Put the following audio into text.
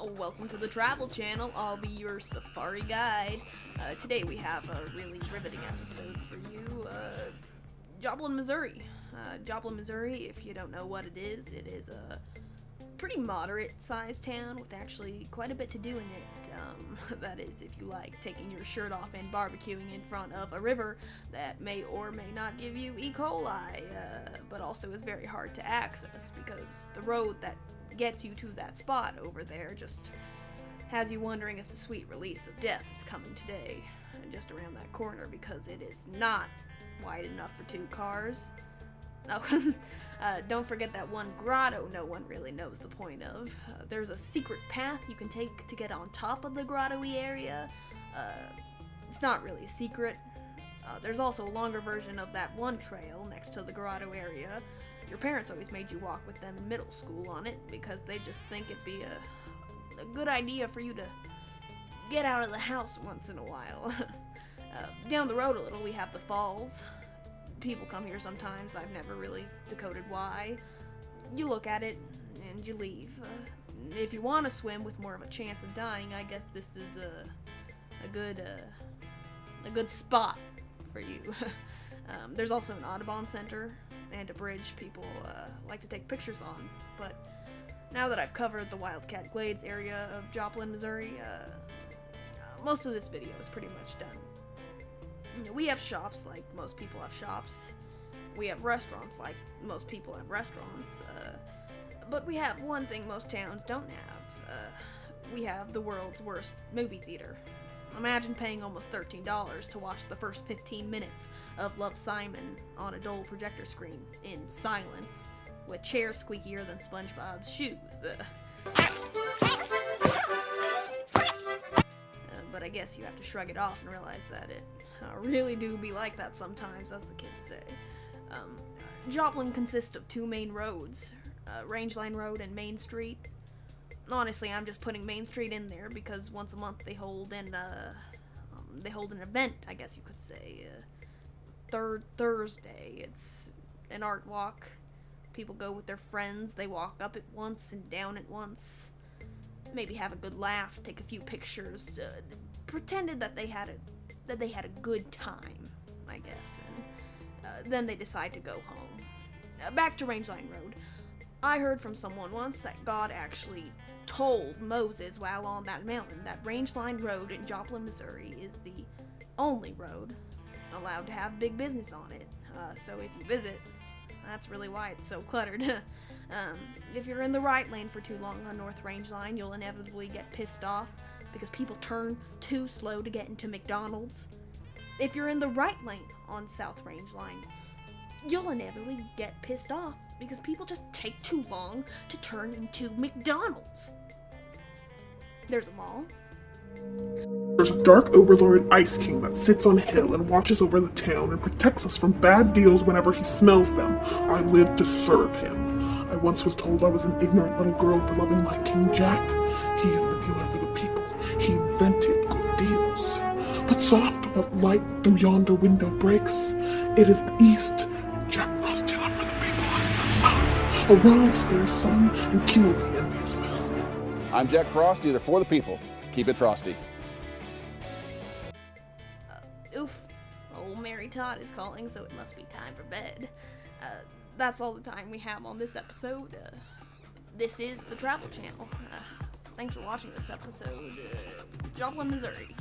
Welcome to the Travel Channel. I'll be your safari guide. Today we have a really riveting episode for you. Joplin, Missouri. Joplin, Missouri, if you don't know what it is a pretty moderate-sized town with actually quite a bit to do in it. That is, if you like taking your shirt off and barbecuing in front of a river that may or may not give you E. coli, but also is very hard to access because the road that gets you to that spot over there just has you wondering if the sweet release of death is coming today, just around that corner, because it is not wide enough for two cars. Oh, don't forget that one grotto no one really knows the point of. There's a secret path you can take to get on top of the grotto-y area. It's not really a secret. There's also a longer version of that one trail next to the grotto area. Your parents always made you walk with them in middle school on it because they just think it'd be a good idea for you to get out of the house once in a while. Down the road a little we have the falls. People come here sometimes. I've never really decoded why. You look at it and you leave. If you want to swim with more of a chance of dying, I guess this is a good spot for you. There's also an Audubon Center and a bridge people like to take pictures on. But now that I've covered the Wildcat Glades area of Joplin, Missouri, most of this video is pretty much done. We have shops like most people have shops. We have restaurants like most people have restaurants. But we have one thing most towns don't have. We have the world's worst movie theater. Imagine paying almost $13 to watch the first 15 minutes of Love, Simon on a dull projector screen in silence, with chairs squeakier than SpongeBob's shoes. But I guess you have to shrug it off and realize that it really do be like that sometimes, as the kids say. Joplin consists of two main roads, Range Line Road and Main Street. Honestly, I'm just putting Main Street in there because once a month they hold an event, I guess you could say. Third Thursday, it's an art walk. People go with their friends, they walk up it once and down it once. Maybe have a good laugh, take a few pictures, pretended that they had a good time, I guess, and then they decide to go home. Back to Rangeline Road. I heard from someone once that God actually told Moses while on that mountain that Rangeline Road in Joplin, Missouri is the only road allowed to have big business on it. So if you visit, that's really why it's so cluttered. If you're in the right lane for too long on North Range Line, you'll inevitably get pissed off because people turn too slow to get into McDonald's. If you're in the right lane on South Range Line, you'll inevitably get pissed off because people just take too long to turn into McDonald's. There's a mall. There's a dark overlord ice king that sits on a hill and watches over the town and protects us from bad deals whenever he smells them. I live to serve him. I once was told I was an ignorant little girl for loving my King Jack. He is the dealer for the people. He invented good deals. But soft, what light through yonder window breaks? It is the east, and Jack Frost dealer for the people is the sun. Arise, fair sun, and kill the envious man. I'm Jack Frost, dealer for the people. Keep it frosty. Oof. Old Mary Todd is calling, so it must be time for bed. That's all the time we have on this episode. This is the Travel Channel. Thanks for watching this episode. Joplin, Missouri.